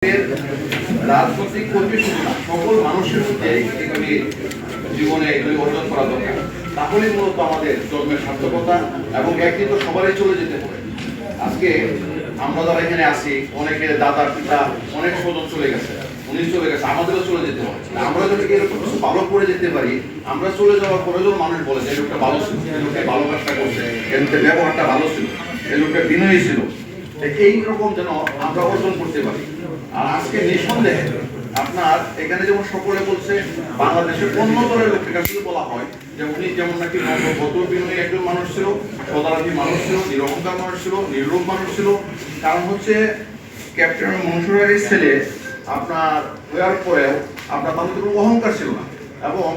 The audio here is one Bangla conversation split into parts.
রাজনৈতিক কর্মী শুধু না, সকল মানুষের মধ্যে এগুলি জীবনে এগুলি অর্জন করা দরকার। তাহলে মূলত আমাদের জন্মের সার্থকতা এবং একদিন তো সবারই চলে যেতে হবে। আজকে আমরা যারা এখানে আছি, অনেকে দাদা পিতা অনেক স্বজন চলে গেছে, উনি চলে গেছে, আমাদেরও চলে যেতে হবে। আমরা যদি এরকম কিছু ভালো করে যেতে পারি, আমরা চলে যাওয়ার পরে যখন মানুষ বলে যে লোকটা ভালো ছিল, এই লোকটা ভালো কাজটা করছে, এই লোকটা ব্যবহারটা ভালো ছিল, এই লোকটা বিনয়ী ছিল, এইরকম যেন আমরা অর্জন করতে পারি। আর আজকে নিঃসন্দেহে আপনার এখানে যেমন সকলে বলছে বাংলাদেশের অন্য দলের লোকের কাছে বলা হয় যে উনি যেমন নাকি ভদ্র বিনয়ী একজন মানুষ ছিল, সদারাধী মানুষ ছিল, নিরহংকার মানুষ ছিল, নির্লোভ মানুষ ছিল। কারণ হচ্ছে ক্যাপ্টেন মনসুরের ছেলে আপনার হওয়ার পরেও আপনার তাদের কোনো অহংকার ছিল না, এবং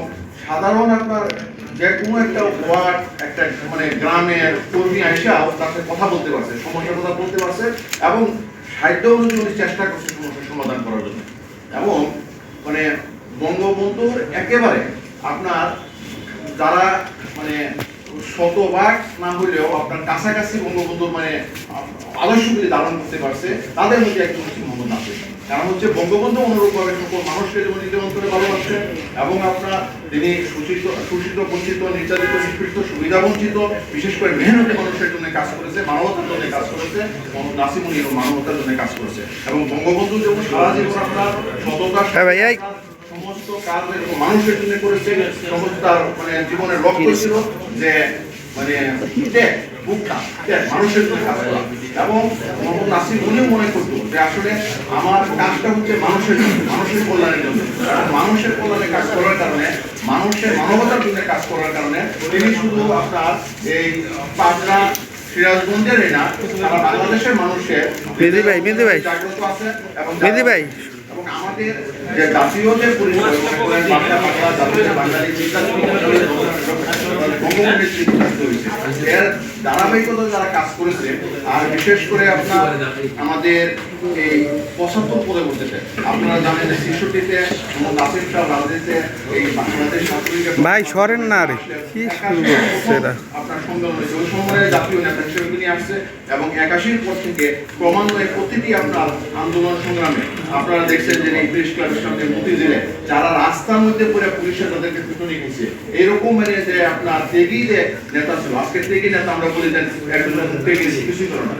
সাধারণ আপনার যে কোনো একটা ওয়ার্ড একটা মানে গ্রামের কর্মী আইসাও তার সাথে কথা বলতে পারছে, সমস্যার কথা বলতে পারছে, এবং সাহিত্য অনুযায়ী চেষ্টা করছে সমস্যার সমাধান করার জন্য। এবং মানে বঙ্গবন্ধুর একেবারে আপনার যারা মানে শতভাগ না হলেও আপনার কাছাকাছি বঙ্গবন্ধুর মানে আদর্শগুলি ধারণ করতে পারছে, তাদের মধ্যে একজন হচ্ছে মোহাম্মদ নাসির। কারণ হচ্ছে বঙ্গবন্ধু অনুরূপভাবে সকল মানুষকে যেমন নিজের অন্তরে ভালোবাসছেন, এবং আপনার তিনি শোষিত বঞ্চিত নির্যাতিত নিষ্পৃত সুবিধা বঞ্চিত বিশেষ করে মেহনতি মানুষের জন্য কাজ করেছে, মানবতার জন্য কাজ করেছে। মোহাম্মদ নাসির উনি মানবতার জন্য কাজ করেছে, এবং বঙ্গবন্ধু যেমন সারা জীবন আপনার সততার সমস্ত কাজ মানুষের জন্য করেছে। সমস্ত তার মানে জীবনের লক্ষ্য ছিল যে মানে মানুষের জন্য কাজ করা। এবং মোহাম্মদ নাসির উনিও মনে করতো যে আসলে আমার কাজটা হচ্ছে মানুষের জন্য, মানুষের কল্যাণের জন্য। মানুষের কল্যাণে কাজ করার কারণে, মানুষের মানবতার জন্য কাজ করার কারণে তিনি শুধু আপনার এই পাবনা সিরাজগঞ্জের না, সারা বাংলাদেশের মানুষের জাগ্রত আছে। এবং আমাদের যে জাতীয় যে পরিচয় বাঙালি এর ধারাবাহিকতা যারা কাজ করেছে, আর বিশেষ করে আপনার আমাদের এই ৭৫ পদে বলতেছে আপনারা জানেন যে ৬৬-তে নাসির শাহ রাজনীতিতে এই বাংলাদেশ ভাই সরেন না রে কি শুরু করছে এরা আপনার সম্মেলন হয়েছে, ওই সময়ে জাতীয় নেতা হিসেবে তিনি আসছে। এবং ৮১-র পর থেকে ক্রমান্বয়ে প্রতিটি আপনার আন্দোলন সংগ্রামে আপনারা দেখছেন যে এই প্রেস ক্লাবের সঙ্গে মতিঝিলে যারা রাস্তার মধ্যে পড়ে পুলিশের তাদেরকে পিটুনি গেছে, এরকম মানে যে আপনার ত্যাগী যে নেতা ছিল, আজকে ত্যাগী নেতা আমরা বলি যে একজন ত্যাগী কিছুই করে না,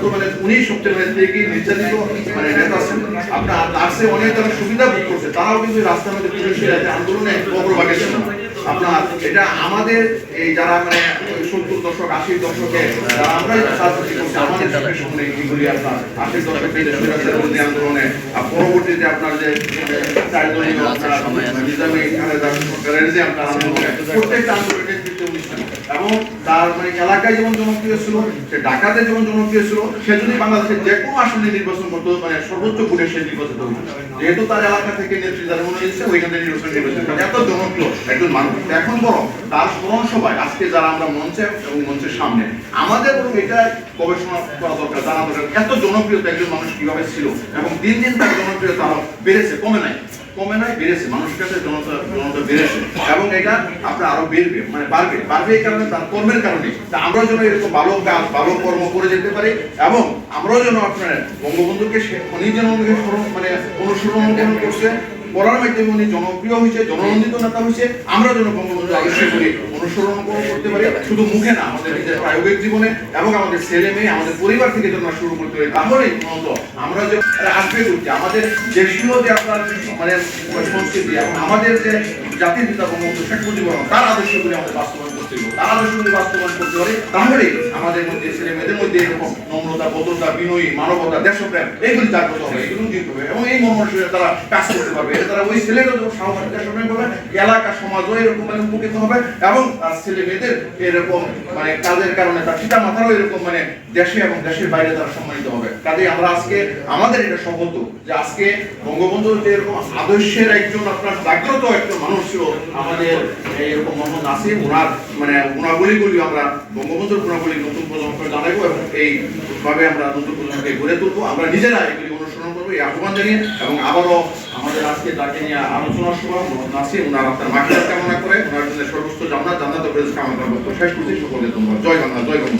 তো মানে উনি সবচেয়ে মানে ত্যাগী নির্যাতিত মানে নেতা ছিল। আপনার আসছে অনেক যারা সুবিধা ভোগ করছে, তারাও কিন্তু রাস্তার মধ্যে পুলিশের আন্দোলনে অগ্রভাগে ছিল না। আপনার এটা আমাদের এই যারা মানে ৭০ দশক ৮০ দশকে যারা আমরা রাজনীতি করছি, আমাদের সামনে এইগুলি আপনার ৮০ দশকে বিরোধী আন্দোলনে পরবর্তীতে আপনার যে নিজামী সরকারের যে আপনার আন্দোলনে প্রত্যেকটা আন্দোলনের নেতৃত্বে অনুষ্ঠান, এবং তার মানে এলাকায় যেমন জনপ্রিয় ছিল, সে ঢাকাতে যেমন জনপ্রিয় ছিল, সে যদি বাংলাদেশের যে কোনো আসনে নির্বাচন করতে মানে সর্বোচ্চ ভোটে সে নির্বাচিত হইত, যেহেতু তার এলাকা থেকে নেতৃত্ব মনে হয়েছে ওইখান থেকে নির্বাচন এত জনপ্রিয় একজন মানুষ। এখন বড় তার স্মরণ সভায় আজকে যারা আমরা মঞ্চে এবং মঞ্চের সামনে আমাদের বরং এটা গবেষণা করা দরকার, জানা দরকার এত জনপ্রিয়তা একজন মানুষ কিভাবে ছিল, এবং দিন দিন তার জনপ্রিয়তা আরো বেড়েছে, কমে নাই বেড়েছে, মানুষের কাছে জনতা বেড়েছে, এবং এটা আপনার আরো বেড়বে মানে বাড়বে এই কারণে তার কর্মের কারণে। তা আমরা যেন এরকম ভালো কাজ ভালো কর্ম করে যেতে পারি, এবং আমরাও যেন আপনার বঙ্গবন্ধুকে উনি যেন মানে অনুসরণ করছে, করার মাধ্যমে উনি জনপ্রিয় হয়েছে, জননন্দিত নেতা হয়েছে, আমরা যেন বঙ্গবন্ধু আবিষ্কার করি অনুসরণ করতে পারি, শুধু মুখে না, আমাদের নিজের প্রায়োগিক জীবনে এবং আমাদের ছেলে মেয়ে আমাদের পরিবার থেকে যেন শুরু করতে পারি। তাহলেই মূলত আমরা যে আসবে করছি আমাদের দেশীয় যে আপনার মানে সংস্কৃতি এবং আমাদের যে জাতির পিতা বঙ্গবন্ধু শেখ মুজিবুর রহমান তার আদর্শগুলি আমাদের বাস্তবায়ন করতে হবে। তার আদর্শগুলি বাস্তবায়ন করতে পারি, তাহলেই আমাদের মধ্যে ছেলে মেয়েদের মধ্যে এরকম নম্রতা, ভদ্রতা, বিনয়ী, মানবতা, দেশপ্রেম এইগুলি জাগ্রত হবে, এগুলো দিতে হবে, এবং এই মর্মসূচিতে তারা কাজ করতে পারবে। তারা ওই ছেলেরও যখন সাহসী দেশপ্রেম করবে, এলাকা সমাজও এরকম মানে উপকৃত হবে, এবং তার ছেলে মেয়েদের এরকম মানে কাজের কারণে তার পিতা মাতারও এরকম মানে দেশে এবং দেশের বাইরে তারা সম্মানিত হবে। কাজেই আমরা আজকে আমাদের এটা সৌভাগ্য যে আজকে বঙ্গবন্ধু যে এরকম আদর্শের একজন আপনার জাগ্রত একজন মানুষ ছিল আমাদের এরকম মোহাম্মদ নাসির, ওনার মানে গুণাবলীগুলি আমরা বঙ্গবন্ধুর গুণাবলী নতুন প্রজন্মকে জানাবো, এবং এইভাবে আমরা নতুন প্রজন্মকে গড়ে তুলবো। আমরা নিজেরা এগুলি অনুসরণ করবো এই আহ্বান জানিয়ে, এবং আবারও আমাদের আজকে তাকে নিয়ে আলোচনা সভা মোহাম্মদ নাসির ওনার আপনার মাখিরাত কামনা করে ওনার জন্য সর্বোচ্চ জান্নাত ও ফেরেশতা কামনা করবো। শেষ করছি, সকলকে ধন্যবাদ। জয় বাংলা, জয় বঙ্গবন্ধু।